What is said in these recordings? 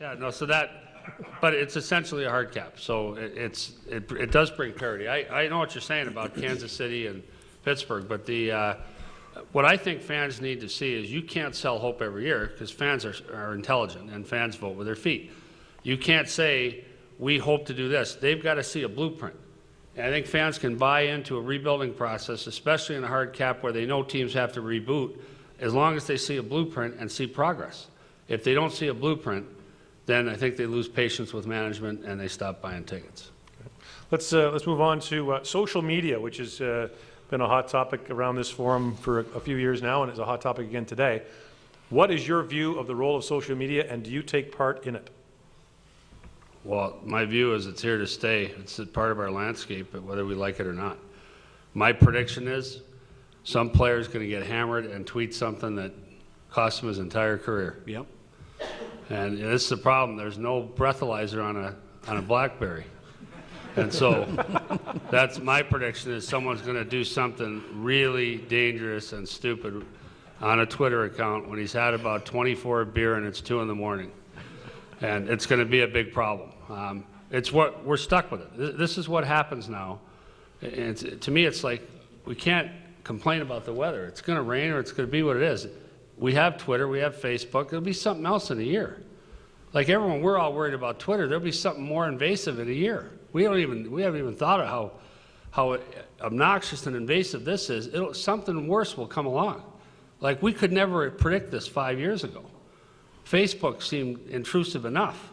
Yeah, no, so but it's essentially a hard cap, so it does bring parity. I know what you're saying about Kansas City and Pittsburgh, but what I think fans need to see is you can't sell hope every year because fans are intelligent and fans vote with their feet. You can't say, we hope to do this. They've got to see a blueprint. And I think fans can buy into a rebuilding process, especially in a hard cap where they know teams have to reboot, as long as they see a blueprint and see progress. If they don't see a blueprint, then I think they lose patience with management and they stop buying tickets. Okay. Let's move on to social media, which has been a hot topic around this forum for a few years now, and is a hot topic again today. What is your view of the role of social media, and do you take part in it? Well, my view is it's here to stay. It's a part of our landscape, whether we like it or not. My prediction is some player's going to get hammered and tweet something that costs him his entire career. Yep. And this is the problem. There's no breathalyzer on a BlackBerry. And so that's my prediction, is someone's going to do something really dangerous and stupid on a Twitter account when he's had about 24 beer and it's 2 in the morning. And it's going to be a big problem. We're stuck with it. This is what happens now. And to me, it's like we can't complain about the weather. It's going to rain or it's going to be what it is. We have Twitter, we have Facebook. There'll be something else in a year. Like everyone, we're all worried about Twitter. There'll be something more invasive in a year. We haven't even thought of how obnoxious and invasive this is. Something worse will come along. Like we could never predict this 5 years ago. Facebook seemed intrusive enough.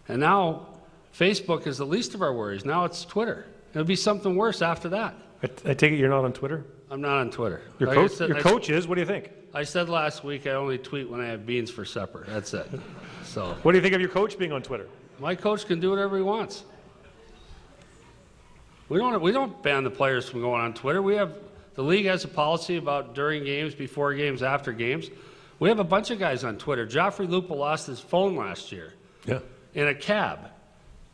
And now Facebook is the least of our worries. Now it's Twitter. It'll be something worse after that. I take it you're not on Twitter? I'm not on Twitter. Your coach is? What do you think? I said last week I only tweet when I have beans for supper. That's it. So. What do you think of your coach being on Twitter? My coach can do whatever he wants. We don't ban the players from going on Twitter. The league has a policy about during games, before games, after games. We have a bunch of guys on Twitter. Joffrey Lupa lost his phone last year in a cab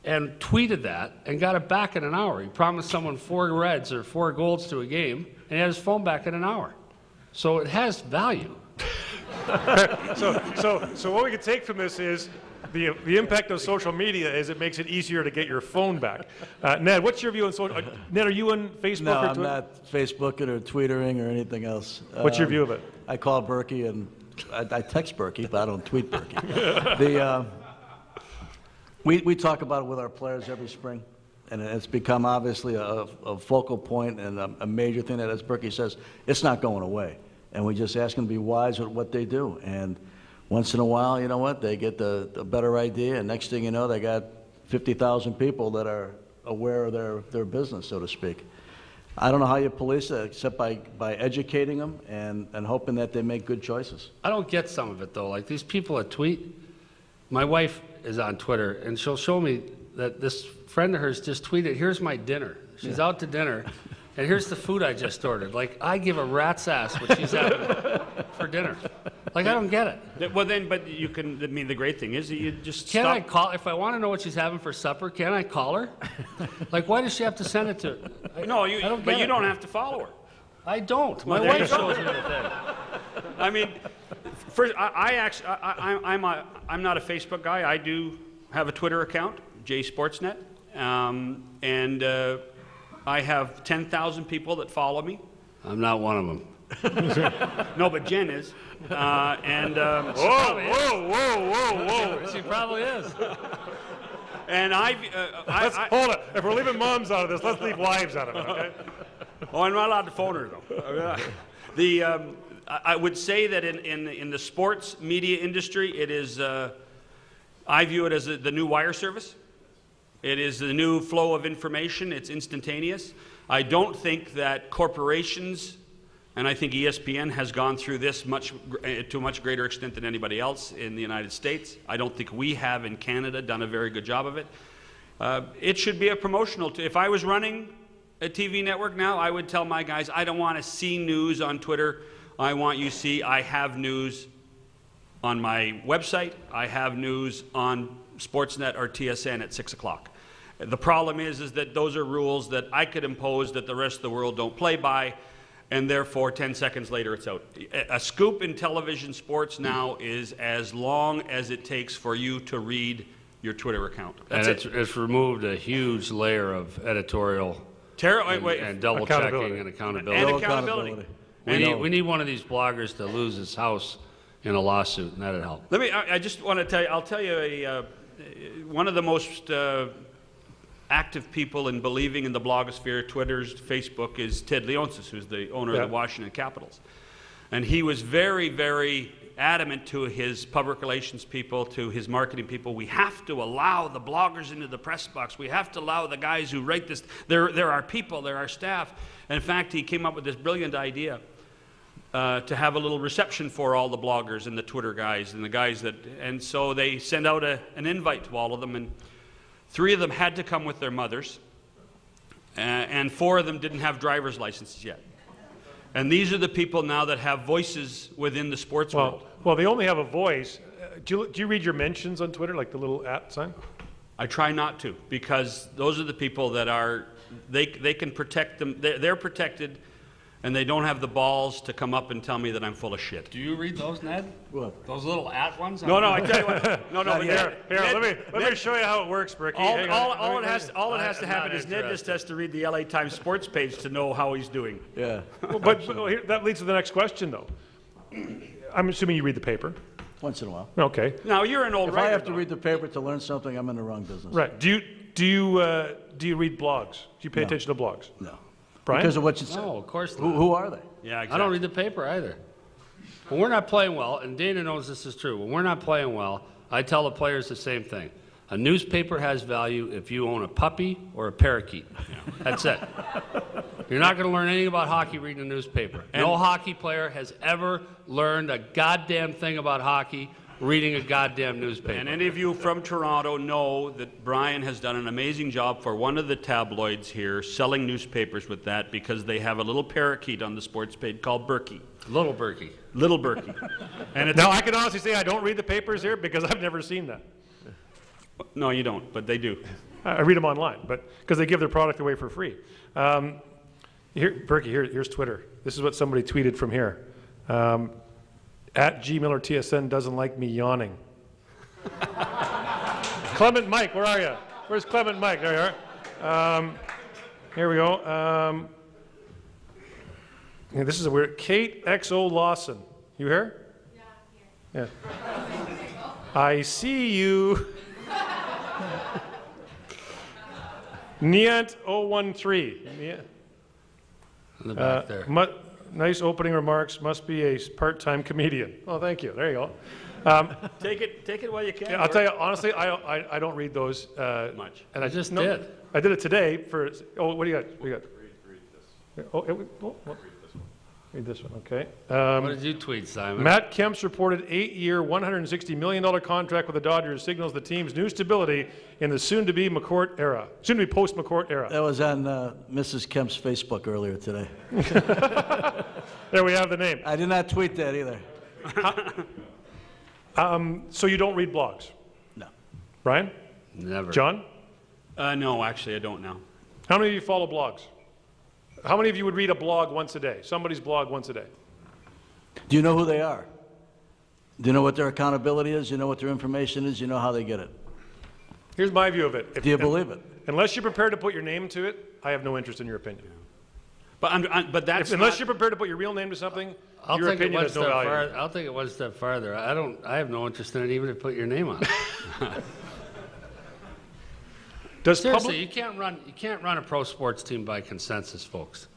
and tweeted that and got it back in an hour. He promised someone 4 reds or 4 golds to a game, and he had his phone back in an hour. So it has value. So what we can take from this is the impact of social media is it makes it easier to get your phone back. Ned, what's your view on social? Ned, are you on Facebook no, or Twitter? No, I'm not Facebooking or Twittering or anything else. What's your view of it? I call Burke and I text Burke, but I don't tweet Burke. We talk about it with our players every spring, and it's become obviously a focal point and a major thing that, as Burke says, it's not going away. And we just ask them to be wise with what they do. And once in a while, you know what, they get the better idea, and next thing you know, they got 50,000 people that are aware of their business, so to speak. I don't know how you police it except by educating them and hoping that they make good choices. I don't get some of it, though. Like these people that tweet, my wife is on Twitter, and she'll show me that this friend of hers just tweeted, here's my dinner. She's out to dinner, and here's the food I just ordered. Like, I give a rat's ass what she's having for dinner. Like, I don't get it. Well, then, but you can, I mean, the great thing is that you just Can I call, if I want to know what she's having for supper, can I call her? Like, why does she have to send it to No, you don't have to follow her. I don't. My wife shows me the thing. I mean, first, I'm not a Facebook guy. I do have a Twitter account, JSportsNet, and I have 10,000 people that follow me. I'm not one of them. No, but Jen is. Whoa! She probably is. And hold it. If we're leaving moms out of this, let's leave wives out of it, okay? Oh, I'm not allowed to phone her, though. I would say that in the sports media industry, it is, I view it as the new wire service. It is the new flow of information. It's instantaneous. I don't think that corporations, and I think ESPN has gone through this to a much greater extent than anybody else in the United States. I don't think we have in Canada done a very good job of it. It should be a promotional if I was running a TV network now, I would tell my guys, I don't want to see news on Twitter. I want you to see I have news on my website. I have news on Sportsnet or TSN at 6 o'clock. The problem is that those are rules that I could impose that the rest of the world don't play by. and therefore 10 seconds later it's out. A scoop in television sports now is as long as it takes for you to read your Twitter account. That's and it's removed a huge layer of editorial and double checking and accountability. And accountability. We need one of these bloggers to lose his house in a lawsuit, and that'd help. I just want to tell you, I'll tell you one of the most active people in believing in the blogosphere, Twitter's, Facebook, is Ted Leonsis, who's the owner of the Washington Capitals. And he was very, very adamant to his public relations people, to his marketing people, we have to allow the bloggers into the press box. We have to allow the guys who write this. They're our people, they're our staff. And in fact, he came up with this brilliant idea to have a little reception for all the bloggers and the Twitter guys and the guys that, and so they send out an invite to all of them, and 3 of them had to come with their mothers, and 4 of them didn't have driver's licenses yet. And these are the people now that have voices within the sports world. Well, they only have a voice. Do you read your mentions on Twitter, like the little @ sign? I try not to, because those are the people that are, they can protect them, they're protected, and they don't have the balls to come up and tell me that I'm full of shit. Do you read those, Ned? What? Those little @ ones? No, I tell you what. No, but Here, let me show you how it works, Bricky. All it has to happen is Ned just has to read the LA Times sports page to know how he's doing. Yeah. But here, that leads to the next question, though. I'm assuming you read the paper. Once in a while. Okay. Now, you're an old If writer, I have to though. read the paper to learn something, I'm in the wrong business. Right. Do you read blogs? Do you pay attention to blogs? No. Brian? Because of what you said. No, of course not. Who are they? Yeah, exactly. I don't read the paper either. When we're not playing well, and Dana knows this is true, when we're not playing well, I tell the players the same thing. A newspaper has value if you own a puppy or a parakeet. That's it. You're not going to learn anything about hockey reading a newspaper. No hockey player has ever learned a goddamn thing about hockey reading a goddamn newspaper. And any of you from Toronto know that Brian has done an amazing job for one of the tabloids here, selling newspapers with that, because they have a little parakeet on the sports page called Burke. Little Berkey. Little Burke. And it's, Now, I can honestly say I don't read the papers here because I've never seen that. no, you don't, but they do. I read them online, but because they give their product away for free. Here's Twitter. This is what somebody tweeted from here. @GMillerTSN doesn't like me yawning. Clement Mike, where are you? Where's Clement Mike? There you are. Here we go. Yeah, this is a weird. Kate XO Lawson. You here? Yeah, I'm here. Yeah. I see you. Niant 013. Yeah. In the back there. Nice opening remarks. Must be a part-time comedian. Oh, thank you. There you go. Take it while you can. Yeah, I'll tell you honestly, I don't read those much. And I just did. I did it today for. Oh, what do you got? What do you got? Read this. Read this one. Okay. What did you tweet, Simon? Matt Kemp's reported 8-year, $160 million contract with the Dodgers signals the team's new stability in the soon-to-be McCourt era, soon-to-be post-McCourt era. That was on Mrs. Kemp's Facebook earlier today. There we have the name. I did not tweet that either. So you don't read blogs? No. Brian? Never. John? No, actually, I don't know. How many of you follow blogs? How many of you would read a blog once a day? Somebody's blog once a day? Do you know who they are? Do you know what their accountability is? Do you know what their information is? Do you know how they get it? Here's my view of it. Do you believe it? Unless you're prepared to put your name to it, I have no interest in your opinion. But that's Unless you're prepared to put your real name to something, I'll your take it opinion one has no step value. farther. I'll take it one step farther. I have no interest in it, even if you put your name on it. Does Seriously, you can't run a pro sports team by consensus, folks.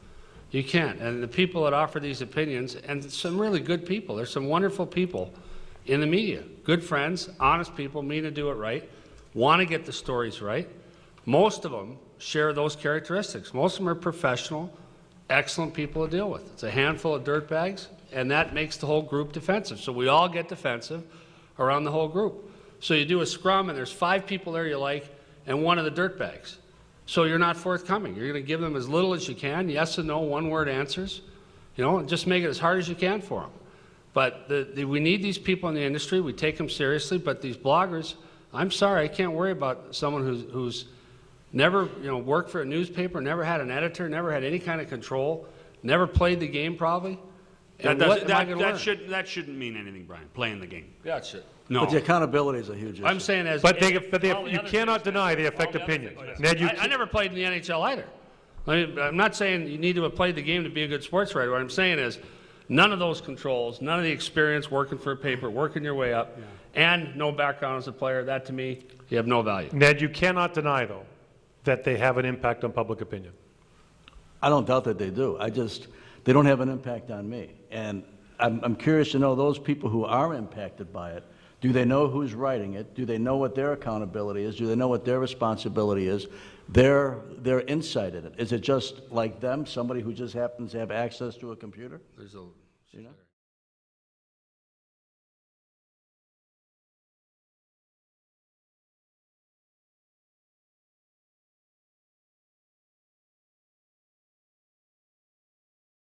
You can't. And the people that offer these opinions, and some really good people, there's some wonderful people in the media, good friends, honest people, mean to do it right, want to get the stories right. Most of them share those characteristics. Most of them are professional, excellent people to deal with. It's a handful of dirtbags, and that makes the whole group defensive. So we all get defensive around the whole group. So you do a scrum, and there's 5 people there you like, and one of the dirtbags. So you're not forthcoming. You're going to give them as little as you can, yes and no, one-word answers, and just make it as hard as you can for them. But we need these people in the industry. We take them seriously. But these bloggers, I'm sorry, I can't worry about someone who's never worked for a newspaper, never had an editor, never had any kind of control, never played the game probably. That, And what am I gonna learn? that shouldn't mean anything, Brian, playing the game. Gotcha. No. But the accountability is a huge issue. I'm saying as. But all the you other cannot things, deny they all affect the other opinion. things. Ned, you I never played in the NHL either. I'm not saying you need to have played the game to be a good sports writer. What I'm saying is none of those controls, none of the experience working for a paper, working your way up, and no background as a player, that to me, you have no value. Ned, you cannot deny, though, that they have an impact on public opinion. I don't doubt that they do. They don't have an impact on me. And I'm curious to know those people who are impacted by it, do they know who's writing it? Do they know what their accountability is? Do they know what their responsibility is? Their insight in it. Is it just like them, somebody who just happens to have access to a computer? There's a, You know?